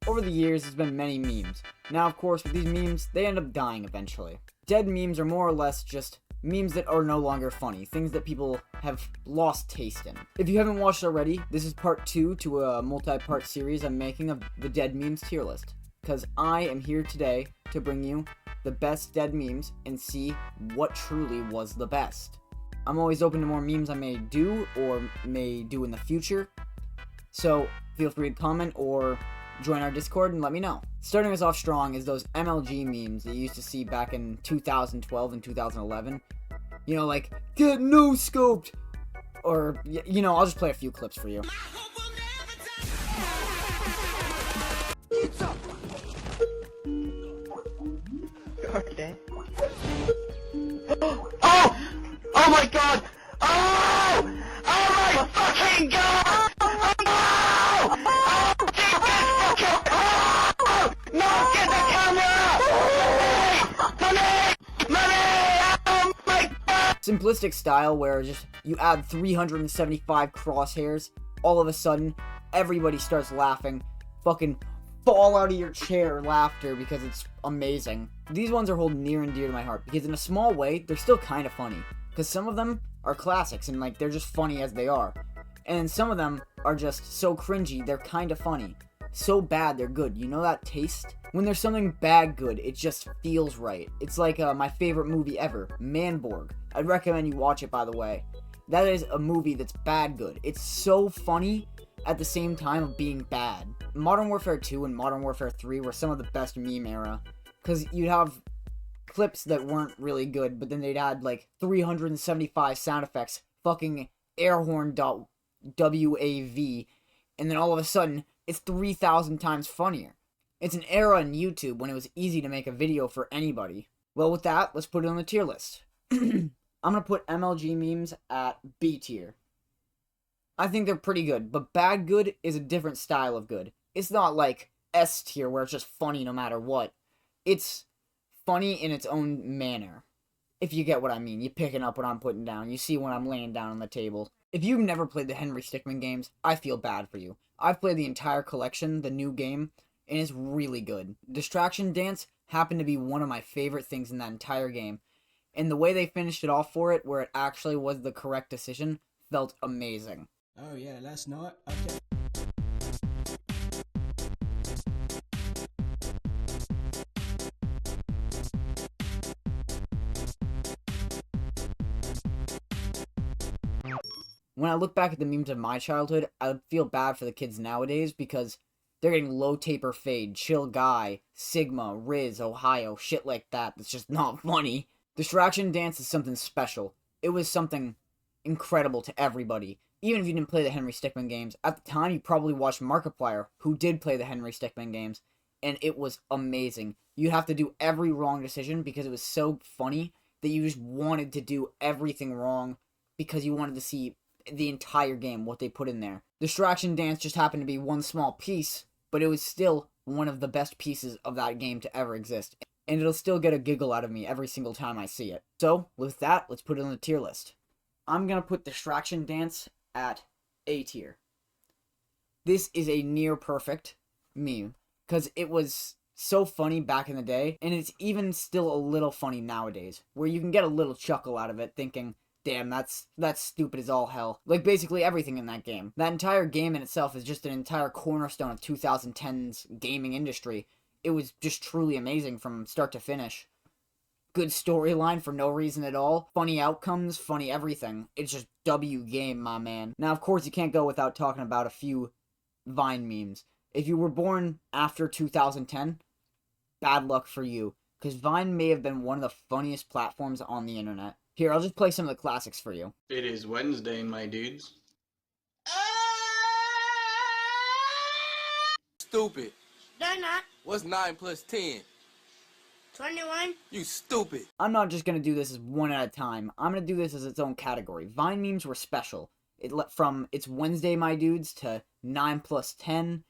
Over the years, there's been many memes. Now, of course, with these memes, they end up dying eventually. Dead memes are more or less just memes that are no longer funny, things that people have lost taste in. If you haven't watched already, this is part 2 to a multi-part series I'm making of the dead memes tier list. Because I am here today to bring you the best dead memes and see what truly was the best. I'm always open to more memes I may do or may do in the future, so feel free to comment or join our Discord and let me know. Starting us off strong is those MLG memes that you used to see back in 2012 and 2011. You know, like, get no-scoped! Or, you know, I'll just play a few clips for you. Okay. Oh! Oh my god! Oh! Oh my fucking god! Oh! Oh! Get this fucking... Oh! No! Get the camera! Money! Money! Oh my god! Simplistic style where just you add 375 crosshairs, all of a sudden, everybody starts laughing. Fucking fall out of your chair laughter because it's amazing. These ones are hold near and dear to my heart because in a small way, they're still kind of funny. Because some of them are classics and like they're just funny as they are. And some of them are just so cringy, they're kind of funny. So bad, they're good. You know that taste? When there's something bad good, it just feels right. It's like my favorite movie ever, Manborg. I'd recommend you watch it, by the way. That is a movie that's bad good. It's so funny at the same time of being bad. Modern Warfare 2 and Modern Warfare 3 were some of the best meme era. Because you'd have clips that weren't really good, but then they'd add like 375 sound effects, fucking airhorn.wav, and then all of a sudden, it's 3,000 times funnier. It's an era in YouTube when it was easy to make a video for anybody. Well, with that, let's put it on the tier list. I'm gonna put MLG memes at B tier. I think they're pretty good, but bad good is a different style of good. It's not like S tier where it's just funny no matter what. It's funny in its own manner. If you get what I mean. You picking up what I'm putting down. You see what I'm laying down on the table. If you've never played the Henry Stickmin games, I feel bad for you. I've played the entire collection, the new game, and it's really good. Distraction Dance happened to be one of my favorite things in that entire game. And the way they finished it off for it, where it actually was the correct decision, felt amazing. Oh yeah, that's not okay. When I look back at the memes of my childhood, I would feel bad for the kids nowadays because they're getting low taper fade, chill guy, Sigma, Riz, Ohio, shit like that that's just not funny. Distraction Dance is something special. It was something incredible to everybody. Even if you didn't play the Henry Stickmin games, at the time you probably watched Markiplier, who did play the Henry Stickmin games, and it was amazing. You'd have to do every wrong decision because it was so funny that you just wanted to do everything wrong because you wanted to see the entire game, what they put in there. Distraction Dance just happened to be one small piece, but it was still one of the best pieces of that game to ever exist. And it'll still get a giggle out of me every single time I see it. So, with that, let's put it on the tier list. I'm gonna put Distraction Dance at A tier. This is a near perfect meme, because it was so funny back in the day, and it's even still a little funny nowadays, where you can get a little chuckle out of it thinking, damn, that's stupid as all hell. Like, basically everything in that game. That entire game in itself is just an entire cornerstone of 2010's gaming industry. It was just truly amazing from start to finish. Good storyline for no reason at all. Funny outcomes, funny everything. It's just W game, my man. Now, of course, you can't go without talking about a few Vine memes. If you were born after 2010, bad luck for you. Because Vine may have been one of the funniest platforms on the internet. Here, I'll just play some of the classics for you. It is Wednesday, my dudes. Stupid. They're not. What's 9 plus 10? 21. You stupid. I'm not just going to do this as one at a time. I'm going to do this as its own category. Vine memes were special. From It's Wednesday, my dudes, to 9 plus 10,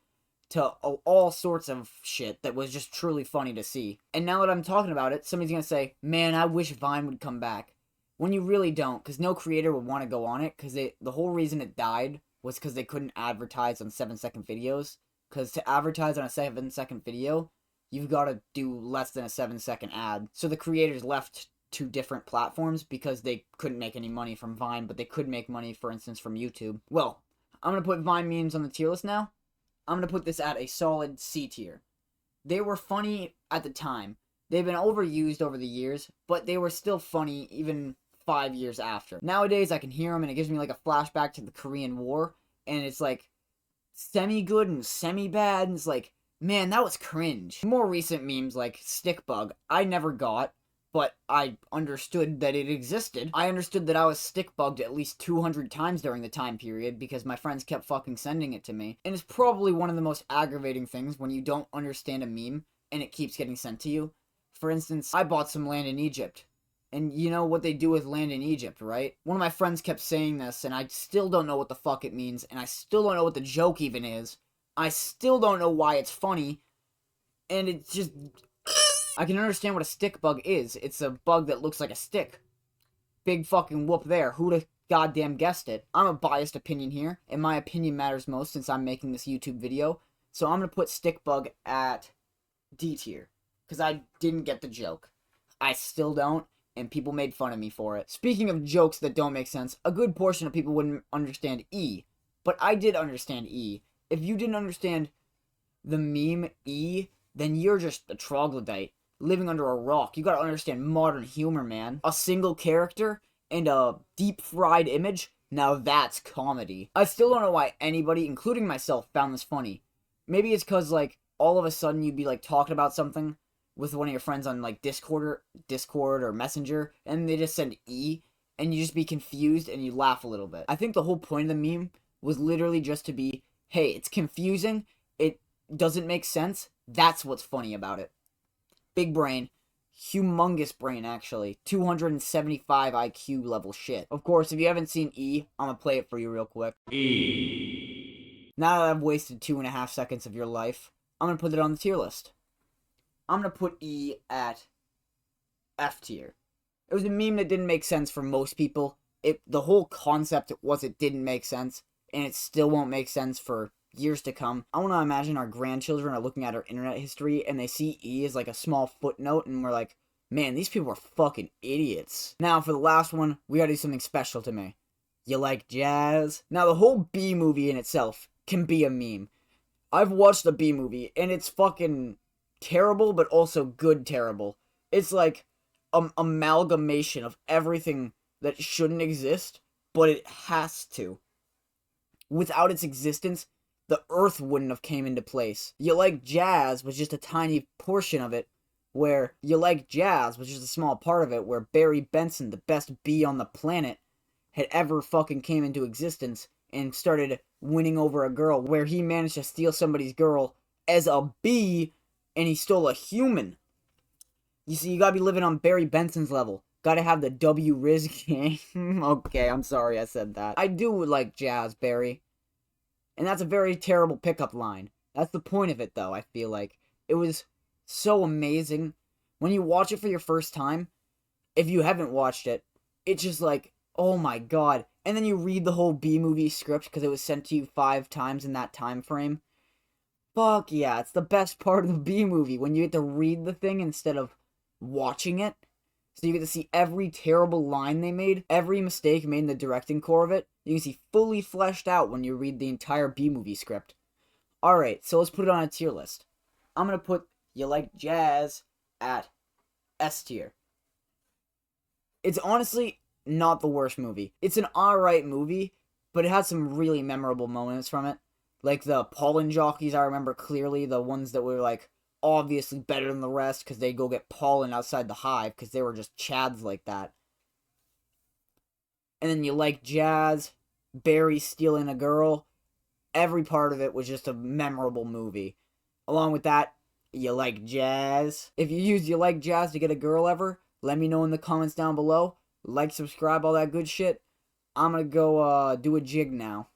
to all sorts of shit that was just truly funny to see. And now that I'm talking about it, somebody's going to say, man, I wish Vine would come back. When you really don't, because no creator would want to go on it, because the whole reason it died was because they couldn't advertise on 7-second videos. because to advertise on a 7-second video, you've got to do less than a 7-second ad. So the creators left 2 different platforms because they couldn't make any money from Vine, but they could make money, for instance, from YouTube. Well, I'm going to put Vine memes on the tier list now. I'm going to put this at a solid C tier. They were funny at the time. They've been overused over the years, but they were still funny even 5 years after. Nowadays, I can hear them and it gives me like a flashback to the Korean War, and it's like semi-good and semi-bad, and it's like, man, that was cringe. More recent memes like Stick Bug, I never got, but I understood that it existed. I understood that I was stick bugged at least 200 times during the time period because my friends kept fucking sending it to me. And it's probably one of the most aggravating things when you don't understand a meme and it keeps getting sent to you. For instance, I bought some land in Egypt. And you know what they do with land in Egypt, right? One of my friends kept saying this, and I still don't know what the fuck it means, and I still don't know what the joke even is. I still don't know why it's funny, and it's just... I can understand what a stick bug is. It's a bug that looks like a stick. Big fucking whoop there. Who'da goddamn guessed it? I'm a biased opinion here, and my opinion matters most since I'm making this YouTube video. So I'm gonna put stick bug at D tier, because I didn't get the joke. I still don't, and people made fun of me for it. Speaking of jokes that don't make sense, a good portion of people wouldn't understand E, but I did understand E. If you didn't understand the meme E, then you're just a troglodyte living under a rock. You gotta understand modern humor, man. A single character and a deep-fried image, now that's comedy. I still don't know why anybody, including myself, found this funny. Maybe it's because, like, all of a sudden you'd be, like, talking about something with one of your friends on, like, Discord or Messenger, and they just send E, and you just be confused and you laugh a little bit. I think the whole point of the meme was literally just to be, hey, it's confusing, it doesn't make sense, that's what's funny about it. Big brain. Humongous brain, actually. 275 IQ level shit. Of course, if you haven't seen E, I'm gonna play it for you real quick. E. Now that I've wasted 2.5 seconds of your life, I'm gonna put it on the tier list. I'm gonna put E at F tier. It was a meme that didn't make sense for most people. The whole concept was it didn't make sense, and it still won't make sense for years to come. I want to imagine our grandchildren are looking at our internet history and they see E as like a small footnote and we're like, man, these people are fucking idiots. Now for the last one, we gotta do something special to me. You like jazz? Now the whole B movie in itself can be a meme. I've watched the B movie and it's fucking terrible but also good terrible. It's like an amalgamation of everything that shouldn't exist, but it has to. Without its existence, the earth wouldn't have came into place. You Like Jazz was just a tiny portion of it, where You Like Jazz was just a small part of it, where Barry Benson, the best bee on the planet, had ever fucking came into existence and started winning over a girl, where he managed to steal somebody's girl as a bee, and he stole a human. You see, you gotta be living on Barry Benson's level. Gotta have the W Riz gang. Okay, I'm sorry I said that. I do like jazz, Barry. And that's a very terrible pickup line. That's the point of it, though, I feel like. It was so amazing. When you watch it for your first time, if you haven't watched it, it's just like, oh my god. And then you read the whole B-movie script because it was sent to you 5 times in that time frame. Fuck yeah, it's the best part of the B-movie, when you get to read the thing instead of watching it. So you get to see every terrible line they made, every mistake made in the directing core of it. You can see fully fleshed out when you read the entire B-movie script. Alright, so let's put it on a tier list. I'm gonna put You Like Jazz at S tier. It's honestly not the worst movie. It's an alright movie, but it has some really memorable moments from it. Like the pollen jockeys, I remember clearly, the ones that were like, obviously better than the rest because they go get pollen outside the hive because they were just chads like that. And then You Like Jazz, Barry stealing a girl. Every part of it was just a memorable movie. Along with that, You Like Jazz. If you use You Like Jazz to get a girl ever, let me know in the comments down below. Like, subscribe, all that good shit. I'm gonna go do a jig now.